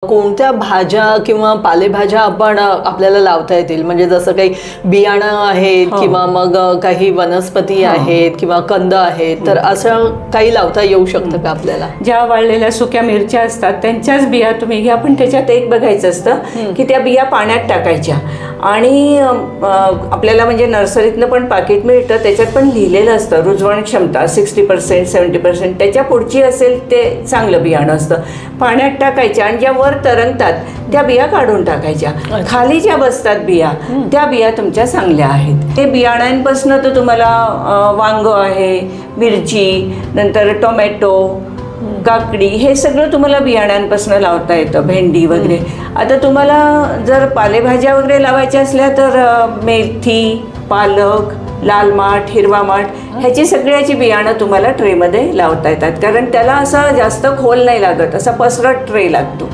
कोणत्या भाज्या किंवा पालेभाज्या आपण आपल्याला लावता येतील, म्हणजे जसं काही बियाणं आहेत किंवा मग काही वनस्पती आहेत किंवा कंद आहेत, तर असं काही लावता येऊ शकतं का आपल्याला? ज्या वाळलेल्या सुक्या मिरच्या असतात त्यांच्याच बिया तुम्ही घ्या, पण त्याच्यात एक बघायचं असतं की त्या बिया पाण्यात टाकायच्या आणि आपल्याला म्हणजे नर्सरीतनं पण पाकिट मिळतं, त्याच्यात पण लिहिलेलं असतं रुजवण क्षमता 60% 70%, त्याच्या पुढची असेल ते चांगलं बियाणं असतं. पाण्यात टाकायच्या आणि ज्या वर तरंगतात त्या बिया काढून टाकायच्या. खाली ज्या बसतात बिया त्या बिया तुमच्या चांगल्या आहेत. हे बियाण्यांपासून तर तुम्हाला वांग आहे, मिरची, नंतर टोमॅटो, काकडी, हे सगळं तुम्हाला बियाण्यांपासून लावता येतं, भेंडी वगैरे. आता तुम्हाला जर पालेभाज्या वगैरे लावायच्या असल्या तर मेथी, पालक, लाल माठ, हिरवा माठ, ह्याची सगळ्याची बियाणं तुम्हाला ट्रेमध्ये लावता येतात, कारण त्याला असा जास्त खोल नाही लागत, असा पसरट ट्रे लागतो.